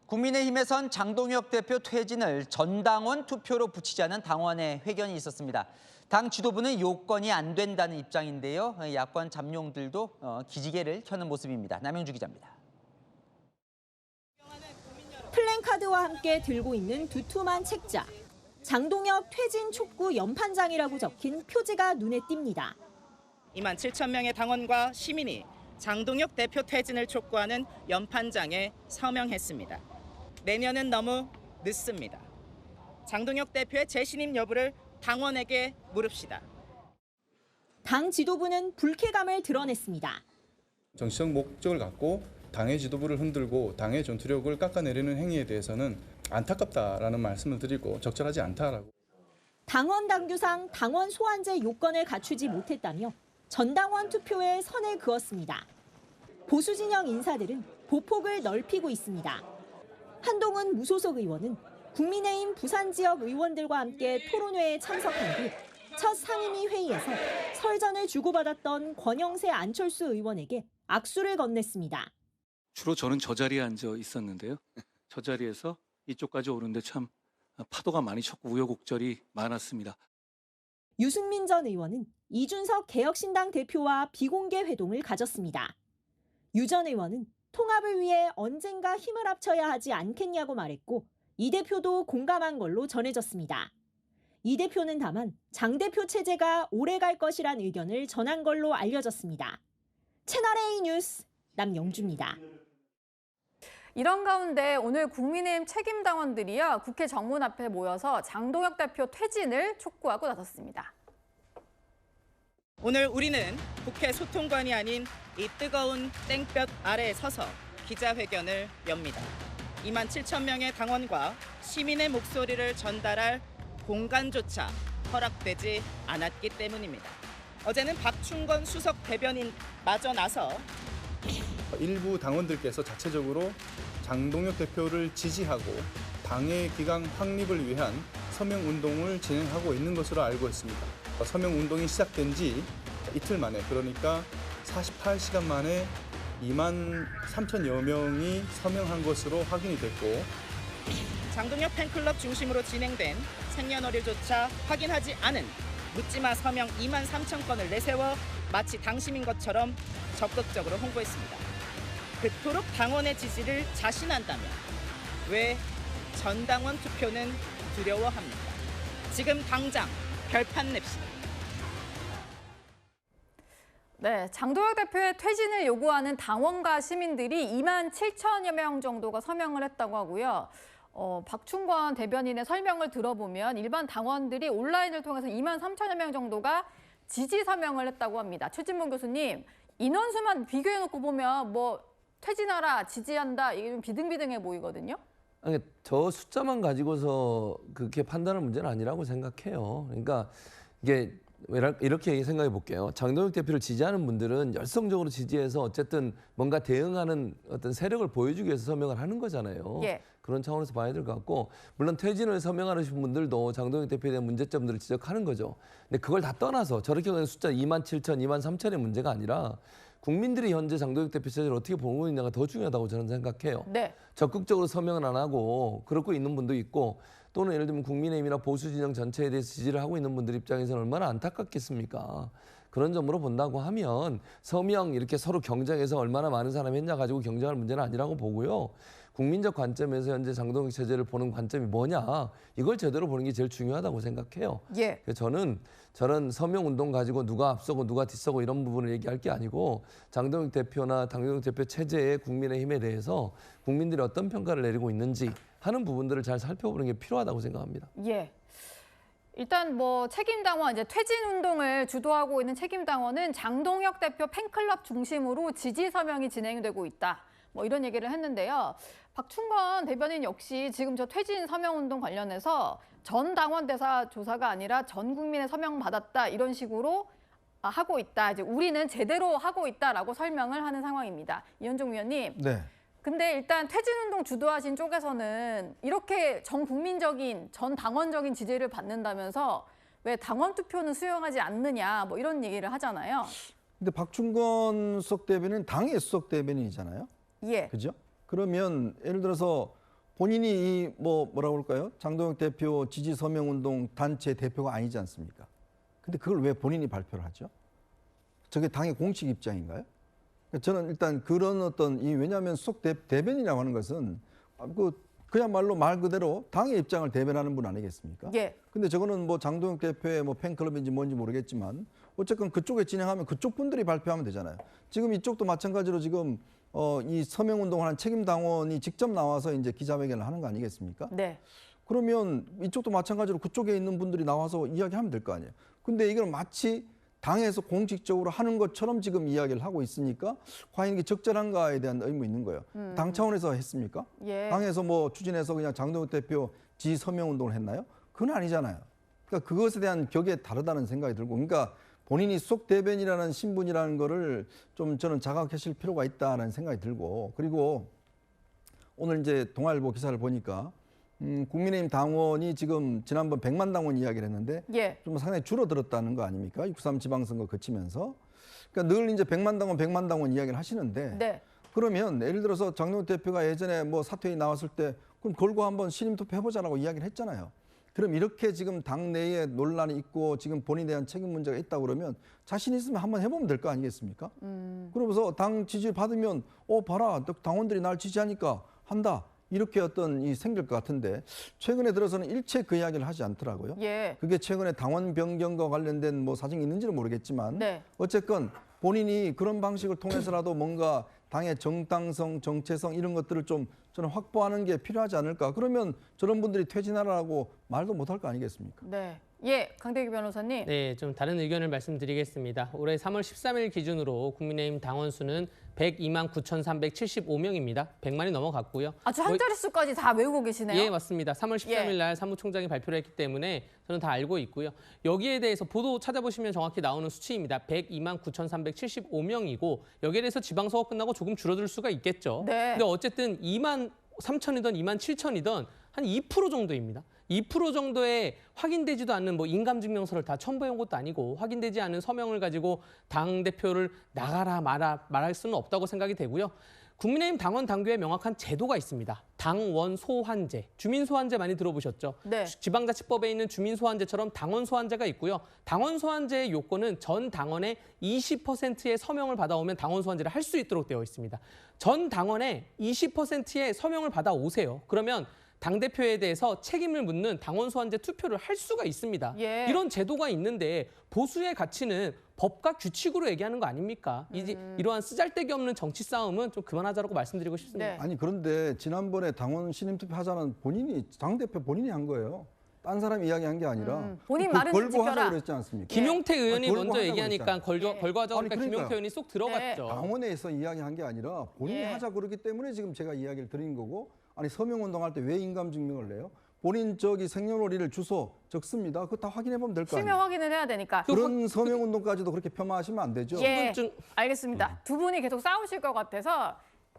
국민의힘에선 장동혁 대표 퇴진을 전당원 투표로 붙이자는 당원의 회견이 있었습니다. 당 지도부는 요건이 안 된다는 입장인데요. 야권 잠룡들도 기지개를 켜는 모습입니다. 남영주 기자입니다. 플랜카드와 함께 들고 있는 두툼한 책자. 장동혁 퇴진 촉구 연판장이라고 적힌 표지가 눈에 띕니다. 2만 7천 명의 당원과 시민이 장동혁 대표 퇴진을 촉구하는 연판장에 서명했습니다. 내년은 너무 늦습니다. 장동혁 대표의 재신임 여부를 당원에게 물읍시다. 당 지도부는 불쾌감을 드러냈습니다. 정치적 목적을 갖고 당의 지도부를 흔들고 당의 전투력을 깎아내리는 행위에 대해서는 안타깝다라는 말씀을 드리고 적절하지 않다라고. 당원 당규상 당원 소환제 요건을 갖추지 못했다며 전당원 투표에 선을 그었습니다. 보수 진영 인사들은 보폭을 넓히고 있습니다. 한동훈 무소속 의원은 국민의힘 부산 지역 의원들과 함께 토론회에 참석한 뒤 첫 상임위 회의에서 설전을 주고받았던 권영세 안철수 의원에게 악수를 건넸습니다. 주로 저는 저 자리에 앉아 있었는데요. 저 자리에서 이쪽까지 오는데 참 파도가 많이 쳤고 우여곡절이 많았습니다. 유승민 전 의원은 이준석 개혁신당 대표와 비공개 회동을 가졌습니다. 유 전 의원은 통합을 위해 언젠가 힘을 합쳐야 하지 않겠냐고 말했고 이 대표도 공감한 걸로 전해졌습니다. 이 대표는 다만 장 대표 체제가 오래 갈 것이란 의견을 전한 걸로 알려졌습니다. 채널A 뉴스 남영주입니다. 이런 가운데 오늘 국민의힘 책임당원들이요 국회 정문 앞에 모여서 장동혁 대표 퇴진을 촉구하고 나섰습니다. 오늘 우리는 국회 소통관이 아닌 이 뜨거운 땡볕 아래에 서서 기자회견을 엽니다. 2만 7천 명의 당원과 시민의 목소리를 전달할 공간조차 허락되지 않았기 때문입니다. 어제는 박충건 수석 대변인마저 나서 일부 당원들께서 자체적으로 장동혁 대표를 지지하고 당의 기강 확립을 위한 서명운동을 진행하고 있는 것으로 알고 있습니다. 서명운동이 시작된 지 이틀 만에, 그러니까 48시간 만에 2만 3천여 명이 서명한 것으로 확인이 됐고, 장동혁 팬클럽 중심으로 진행된 생년월일조차 확인하지 않은 묻지마 서명 2만 3천 건을 내세워 마치 당심인 것처럼 적극적으로 홍보했습니다. 그토록 당원의 지지를 자신한다면 왜 전당원 투표는 두려워합니까? 지금 당장 결판 냅시다. 네, 장동혁 대표의 퇴진을 요구하는 당원과 시민들이 2만 7천여 명 정도가 서명을 했다고 하고요. 박충건 대변인의 설명을 들어보면 일반 당원들이 온라인을 통해서 2만 3천여 명 정도가 지지 서명을 했다고 합니다. 최진봉 교수님, 인원수만 비교해놓고 보면 뭐 퇴진하라, 지지한다 이게 좀 비등비등해 보이거든요. 아니, 저 숫자만 가지고서 그렇게 판단할 문제는 아니라고 생각해요. 그러니까 이게 이렇게 생각해 볼게요. 장동혁 대표를 지지하는 분들은 열성적으로 지지해서 어쨌든 뭔가 대응하는 어떤 세력을 보여주기 위해서 서명을 하는 거잖아요. 예. 그런 차원에서 봐야 될 것 같고, 물론 퇴진을 서명하시는 분들도 장동혁 대표에 대한 문제점들을 지적하는 거죠. 근데 그걸 다 떠나서 저렇게 그냥 숫자 2만 7천, 2만 3천의 문제가 아니라 국민들이 현재 장동혁 대표 체제를 어떻게 보고 있느냐가 더 중요하다고 저는 생각해요. 네. 적극적으로 서명을 안 하고 그러고 있는 분도 있고, 또는 예를 들면 국민의힘이나 보수 진영 전체에 대해서 지지를 하고 있는 분들 입장에서는 얼마나 안타깝겠습니까? 그런 점으로 본다고 하면 서명 이렇게 서로 경쟁해서 얼마나 많은 사람이 했냐 가지고 경쟁할 문제는 아니라고 보고요. 국민적 관점에서 현재 장동혁 체제를 보는 관점이 뭐냐, 이걸 제대로 보는 게 제일 중요하다고 생각해요. 예. 그래서 저는 서명운동 가지고 누가 앞서고 누가 뒤서고 이런 부분을 얘기할 게 아니고, 장동혁 대표나 장동혁 대표 체제의 국민의힘에 대해서 국민들이 어떤 평가를 내리고 있는지 하는 부분들을 잘 살펴보는 게 필요하다고 생각합니다. 예. 일단 뭐 책임당원, 이제 퇴진 운동을 주도하고 있는 책임당원은 장동혁 대표 팬클럽 중심으로 지지 서명이 진행되고 있다. 뭐 이런 얘기를 했는데요. 박충건 대변인 역시 지금 저 퇴진 서명 운동 관련해서 전 당원 대사 조사가 아니라 전 국민의 서명 받았다 이런 식으로 하고 있다. 이제 우리는 제대로 하고 있다라고 설명을 하는 상황입니다. 이현종 위원님. 네. 근데 일단 퇴진운동 주도하신 쪽에서는 이렇게 전 국민적인, 전 당원적인 지지를 받는다면서 왜 당원 투표는 수용하지 않느냐 뭐 이런 얘기를 하잖아요. 근데 박충건 수석 대변인 당의 수석 대변인이잖아요. 예. 그죠? 그러면 예를 들어서 본인이 이 뭐라고 할까요? 장동혁 대표 지지 서명 운동 단체 대표가 아니지 않습니까? 근데 그걸 왜 본인이 발표를 하죠? 저게 당의 공식 입장인가요? 저는 일단 그런 어떤 왜냐하면 수석 대변이라고 하는 것은 그야말로 말 그대로 당의 입장을 대변하는 분 아니겠습니까? 예. 근데 저거는 뭐 장동혁 대표의 뭐 팬클럽인지 뭔지 모르겠지만 어쨌건 그쪽에 진행하면 그쪽 분들이 발표하면 되잖아요. 지금 이쪽도 마찬가지로 지금 이 서명 운동을 한 책임 당원이 직접 나와서 이제 기자회견을 하는 거 아니겠습니까? 네. 그러면 이쪽도 마찬가지로 그쪽에 있는 분들이 나와서 이야기하면 될 거 아니에요. 근데 이걸 마치 당에서 공식적으로 하는 것처럼 지금 이야기를 하고 있으니까 과연 이게 적절한가에 대한 의문이 있는 거예요. 당 차원에서 했습니까? 예. 당에서 뭐 추진해서 그냥 장동혁 대표 지지 서명 운동을 했나요? 그건 아니잖아요. 그러니까 그것에 대한 격이 다르다는 생각이 들고, 그러니까 본인이 수석 대변이라는 신분이라는 거를 좀 저는 자각하실 필요가 있다는 생각이 들고, 그리고 오늘 이제 동아일보 기사를 보니까 국민의힘 당원이 지금 지난번 100만 당원 이야기를 했는데 예. 좀 상당히 줄어들었다는 거 아닙니까? 6.3 지방선거 거치면서. 그러니까 늘 이제 100만 당원 이야기를 하시는데 네. 그러면 예를 들어서 장동혁 대표가 예전에 뭐 사퇴에 나왔을 때 그럼 걸고 한번 신임 투표 해보자라고 이야기를 했잖아요. 그럼 이렇게 지금 당 내에 논란이 있고 지금 본인에 대한 책임 문제가 있다 그러면 자신 있으면 한번 해보면 될 거 아니겠습니까? 그러면서 당 지지 받으면 봐라 당원들이 날 지지하니까 한다. 이렇게 어떤 생길 것 같은데 최근에 들어서는 일체 그 이야기를 하지 않더라고요. 예. 그게 최근에 당원 변경과 관련된 뭐 사정이 있는지는 모르겠지만 네. 어쨌건 본인이 그런 방식을 통해서라도 뭔가 당의 정당성, 정체성 이런 것들을 좀 저는 확보하는 게 필요하지 않을까. 그러면 저런 분들이 퇴진하라고 말도 못할 거 아니겠습니까? 네. 예, 강대기 변호사님. 네, 좀 다른 의견을 말씀드리겠습니다. 올해 3월 13일 기준으로 국민의힘 당원 수는 102만 9,375명입니다. 100만이 넘어갔고요. 아주 한 자릿수까지 다 외우고 계시네요. 예, 맞습니다. 3월 13일 날 사무총장이 발표를 했기 때문에 저는 다 알고 있고요. 여기에 대해서 보도 찾아보시면 정확히 나오는 수치입니다. 102만 9,375명이고 여기에 대해서 지방선거 끝나고 조금 줄어들 수가 있겠죠. 네. 근데 어쨌든 2만 3천이든 2만 7천이든 한 2% 정도입니다. 2% 정도의 확인되지도 않는 뭐 인감증명서를 다 첨부해온 것도 아니고 확인되지 않은 서명을 가지고 당대표를 나가라 말할 수는 없다고 생각이 되고요. 국민의힘 당원 당규에 명확한 제도가 있습니다. 당원 소환제, 주민 소환제 많이 들어보셨죠? 네. 지방자치법에 있는 주민 소환제처럼 당원 소환제가 있고요. 당원 소환제의 요건은 전 당원의 20%의 서명을 받아오면 당원 소환제를 할 수 있도록 되어 있습니다. 전 당원의 20%의 서명을 받아오세요. 그러면 당대표에 대해서 책임을 묻는 당원 소환제 투표를 할 수가 있습니다. 예. 이런 제도가 있는데 보수의 가치는 법과 규칙으로 얘기하는 거 아닙니까? 이러한 쓰잘데기 없는 정치 싸움은 좀 그만하자고 말씀드리고 싶습니다. 네. 아니 그런데 지난번에 당원 신임 투표 하자는 당대표 본인이 한 거예요. 딴 사람이 이야기한 게 아니라 본인 말은 걸고 지켜라. 하자고 그랬지 않습니까? 김용태 의원이 걸고 먼저 하자고 얘기하니까 그랬잖아요. 걸고 하자고 아니, 하니까 그러니까요. 김용태 의원이 쏙 들어갔죠. 당원에서 이야기한 게 아니라 본인이 예. 하자 그러기 때문에 지금 제가 이야기를 드린 거고, 아니 서명 운동할 때 왜 인감증명을 내요? 본인 생년월일을 주소 적습니다. 그거 다 확인해 보면 될 거 실명 아니에요. 확인을 해야 되니까. 그런 서명 운동까지도 그렇게 폄하하시면 안 되죠. 예, 신분증- 알겠습니다. 두 분이 계속 싸우실 것 같아서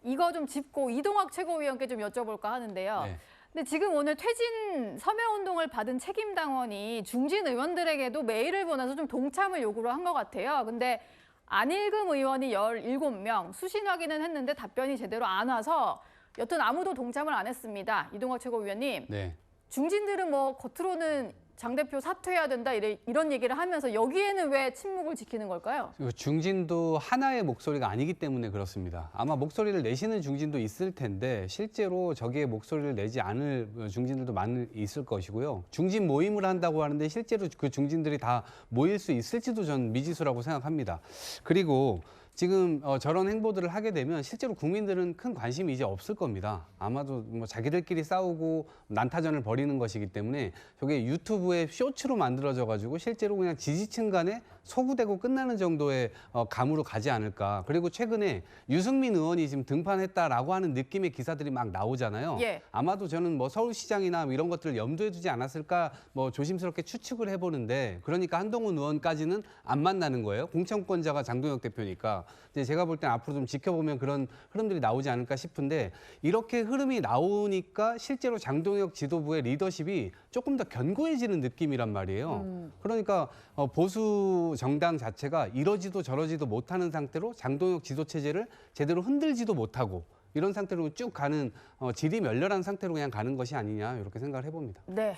이거 좀 짚고 이동학 최고위원께 좀 여쭤볼까 하는데요. 네. 근데 지금 오늘 퇴진 서명 운동을 받은 책임 당원이 중진 의원들에게도 메일을 보내서 좀 동참을 요구를 한 것 같아요. 근데 안일금 의원이 17명 수신 확인은 했는데 답변이 제대로 안 와서 여튼 아무도 동참을 안 했습니다. 이동학 최고위원님. 네. 중진들은 뭐 겉으로는 장 대표 사퇴해야 된다 이런 얘기를 하면서 여기에는 왜 침묵을 지키는 걸까요? 중진도 하나의 목소리가 아니기 때문에 그렇습니다. 아마 목소리를 내시는 중진도 있을 텐데 실제로 저기에 목소리를 내지 않을 중진들도 많이 있을 것이고요. 중진 모임을 한다고 하는데 실제로 그 중진들이 다 모일 수 있을지도 전 미지수라고 생각합니다. 그리고 지금 저런 행보들을 하게 되면 실제로 국민들은 큰 관심이 이제 없을 겁니다. 아마도 뭐 자기들끼리 싸우고 난타전을 벌이는 것이기 때문에 저게 유튜브에 쇼츠로 만들어져 가지고 실제로 그냥 지지층 간에 소구되고 끝나는 정도의 감으로 가지 않을까. 그리고 최근에 유승민 의원이 지금 등판했다라고 하는 느낌의 기사들이 막 나오잖아요. 예. 아마도 저는 뭐 서울시장이나 뭐 이런 것들을 염두에 두지 않았을까 뭐 조심스럽게 추측을 해보는데, 그러니까 한동훈 의원까지는 안 만나는 거예요. 공천권자가 장동혁 대표니까. 이제 제가 볼 땐 앞으로 좀 지켜보면 그런 흐름들이 나오지 않을까 싶은데, 이렇게 흐름이 나오니까 실제로 장동혁 지도부의 리더십이 조금 더 견고해지는 느낌이란 말이에요. 그러니까 보수 정당 자체가 이러지도 저러지도 못하는 상태로 장동혁 지도 체제를 제대로 흔들지도 못하고 이런 상태로 쭉 가는 질이 멸렬한 상태로 그냥 가는 것이 아니냐 이렇게 생각을 해봅니다. 네.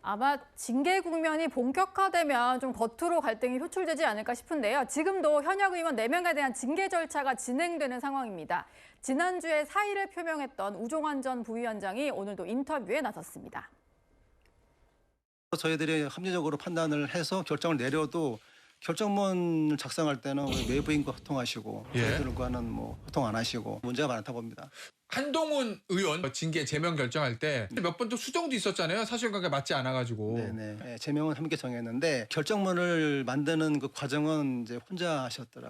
아마 징계 국면이 본격화되면 좀 겉으로 갈등이 표출되지 않을까 싶은데요. 지금도 현역 의원 4명에 대한 징계 절차가 진행되는 상황입니다. 지난주에 사의를 표명했던 우종환 전 부위원장이 오늘도 인터뷰에 나섰습니다. 저희들이 합리적으로 판단을 해서 결정을 내려도 결정문을 작성할 때는 외부인과 소통하시고 저희들과는 뭐 소통 안 하시고 문제가 많다 봅니다. 한동훈 의원 징계 제명 결정할 때 몇 번 또 수정도 있었잖아요. 사실관계 맞지 않아가지고. 네네. 제명은 함께 정했는데 결정문을 만드는 그 과정은 이제 혼자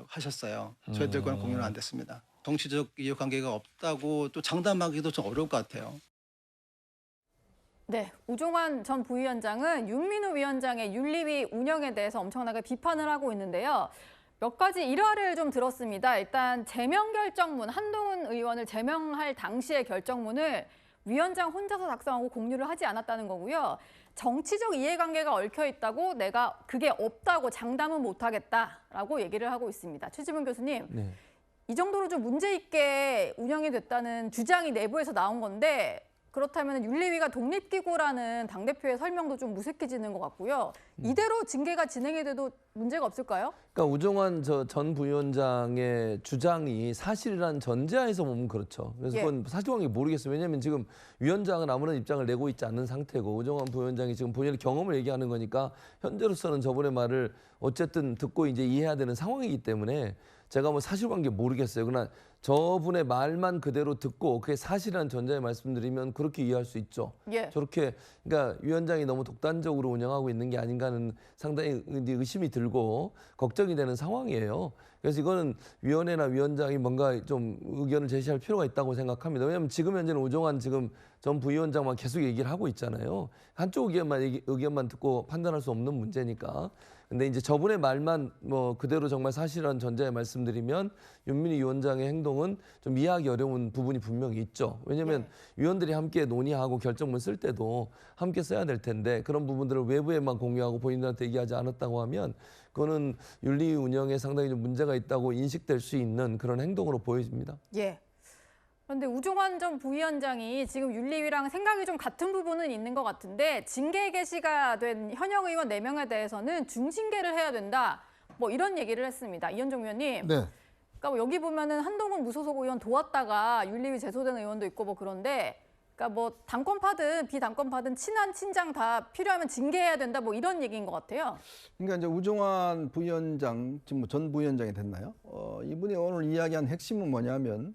하셨어요. 저희들과는 공유는 안 됐습니다. 정치적 이해관계가 없다고 또 장담하기도 좀 어려울 것 같아요. 네, 우종환 전 부위원장은 윤민호 위원장의 윤리위 운영에 대해서 엄청나게 비판을 하고 있는데요. 몇 가지 일화를 좀 들었습니다. 일단 제명 결정문, 한동훈 의원을 제명할 당시의 결정문을 위원장 혼자서 작성하고 공유를 하지 않았다는 거고요. 정치적 이해관계가 얽혀 있다고 내가 그게 없다고 장담은 못하겠다라고 얘기를 하고 있습니다. 최지문 교수님, 네. 이 정도로 좀 문제 있게 운영이 됐다는 주장이 내부에서 나온 건데 그렇다면 윤리위가 독립기구라는 당대표의 설명도 좀 무색해지는 것 같고요. 이대로 징계가 진행이 돼도 문제가 없을까요? 그러니까 우종환 전 부위원장의 주장이 사실이라는 전제하에서 보면 그렇죠. 그래서 그건 사실관계 모르겠어요. 왜냐하면 지금 위원장은 아무런 입장을 내고 있지 않는 상태고 우종환 부위원장이 지금 본인의 경험을 얘기하는 거니까 현재로서는 저분의 말을 어쨌든 듣고 이제 이해해야 되는 상황이기 때문에 제가 뭐 사실관계 모르겠어요. 그러나 저분의 말만 그대로 듣고 그게 사실이라는 전제에 말씀드리면 그렇게 이해할 수 있죠. 예. 저렇게 그러니까 위원장이 너무 독단적으로 운영하고 있는 게 아닌가 하는 상당히 의심이 들고 걱정이 되는 상황이에요. 그래서 이거는 위원회나 위원장이 뭔가 좀 의견을 제시할 필요가 있다고 생각합니다. 왜냐하면 지금 현재는 우종환 지금 전 부위원장만 계속 얘기를 하고 있잖아요. 한쪽 의견만 듣고 판단할 수 없는 문제니까. 근데 이제 저분의 말만 뭐 그대로 정말 사실이라는 전제에 말씀드리면 윤민희 위원장의 행동은 좀 이해하기 어려운 부분이 분명히 있죠. 왜냐하면 위원들이 함께 논의하고 결정문 쓸 때도 함께 써야 될 텐데 그런 부분들을 외부에만 공유하고 본인들한테 얘기하지 않았다고 하면 그거는 윤리 운영에 상당히 좀 문제가 있다고 인식될 수 있는 그런 행동으로 보여집니다. 예. 그런데 우종환 전 부위원장이 지금 윤리위랑 생각이 좀 같은 부분은 있는 것 같은데 징계 개시가 된 현역 의원 4명에 대해서는 중징계를 해야 된다. 뭐 이런 얘기를 했습니다. 이현정 위원님. 네. 그러니까 뭐 여기 보면은 한동훈 무소속 의원 도왔다가 윤리위 제소된 의원도 있고 뭐 그런데 그러니까 뭐 당권파든 비당권파든 친한 친장 다 필요하면 징계해야 된다. 뭐 이런 얘기인 것 같아요. 그러니까 이제 우종환 부위원장 지금 뭐 전 부위원장이 됐나요? 이분이 오늘 이야기한 핵심은 뭐냐면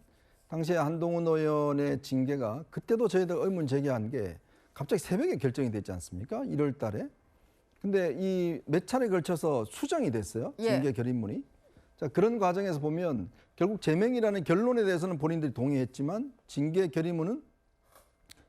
당시에 한동훈 의원의 징계가 그때도 저희들 의문 제기한 게 갑자기 새벽에 결정이 됐지 않습니까? 1월 달에. 근데 이 몇 차례 걸쳐서 수정이 됐어요. 징계 결의문이. 자, 그런 과정에서 보면 결국 제명이라는 결론에 대해서는 본인들이 동의했지만 징계 결의문은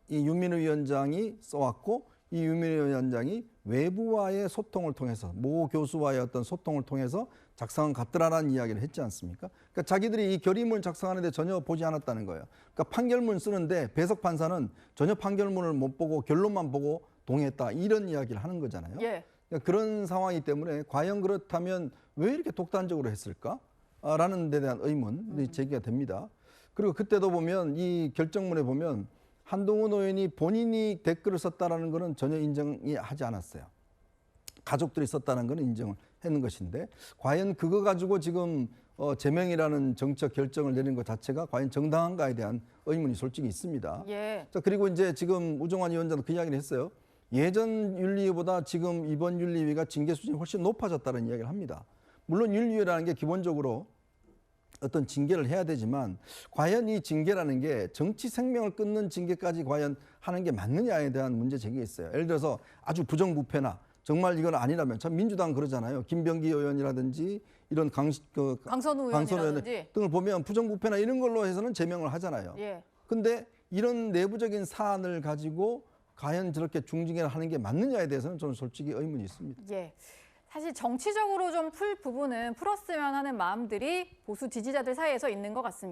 이 윤민호 위원장이 써왔고 이 윤민호 위원장이 외부와의 소통을 통해서 모 교수와의 어떤 소통을 통해서 작성한 같더라라는 이야기를 했지 않습니까? 그러니까 자기들이 이 결의문을 작성하는데 전혀 보지 않았다는 거예요. 그러니까 판결문 쓰는데 배석 판사는 전혀 판결문을 못 보고 결론만 보고 동의했다 이런 이야기를 하는 거잖아요. 예. 그러니까 그런 상황이기 때문에 과연 그렇다면 왜 이렇게 독단적으로 했을까? 라는 데 대한 의문이 제기가 됩니다. 그리고 그때도 보면 이 결정문에 보면 한동훈 의원이 본인이 댓글을 썼다라는 것은 전혀 인정이 하지 않았어요. 가족들이 썼다는 것은 인정을 했는 것인데 과연 그거 가지고 지금 제명이라는 정책 결정을 내린 것 자체가 과연 정당한가에 대한 의문이 솔직히 있습니다. 예. 자, 그리고 이제 지금 우종환 위원장도 그 이야기를 했어요. 예전 윤리위보다 지금 이번 윤리위가 징계 수준이 훨씬 높아졌다는 이야기를 합니다. 물론 윤리위라는 게 기본적으로 어떤 징계를 해야 되지만 과연 이 징계라는 게 정치 생명을 끊는 징계까지 과연 하는 게 맞느냐에 대한 문제 제기가 있어요. 예를 들어서 아주 부정부패나 정말 이건 아니라면 참 민주당 그러잖아요. 김병기 의원이라든지 이런 강선우 의원 등을 보면 부정부패나 이런 걸로 해서는 제명을 하잖아요. 예. 근데 이런 내부적인 사안을 가지고 과연 저렇게 중징계를 하는 게 맞느냐에 대해서는 저는 솔직히 의문이 있습니다. 예. 사실 정치적으로 좀 풀 부분은 풀었으면 하는 마음들이 보수 지지자들 사이에서 있는 것 같습니다.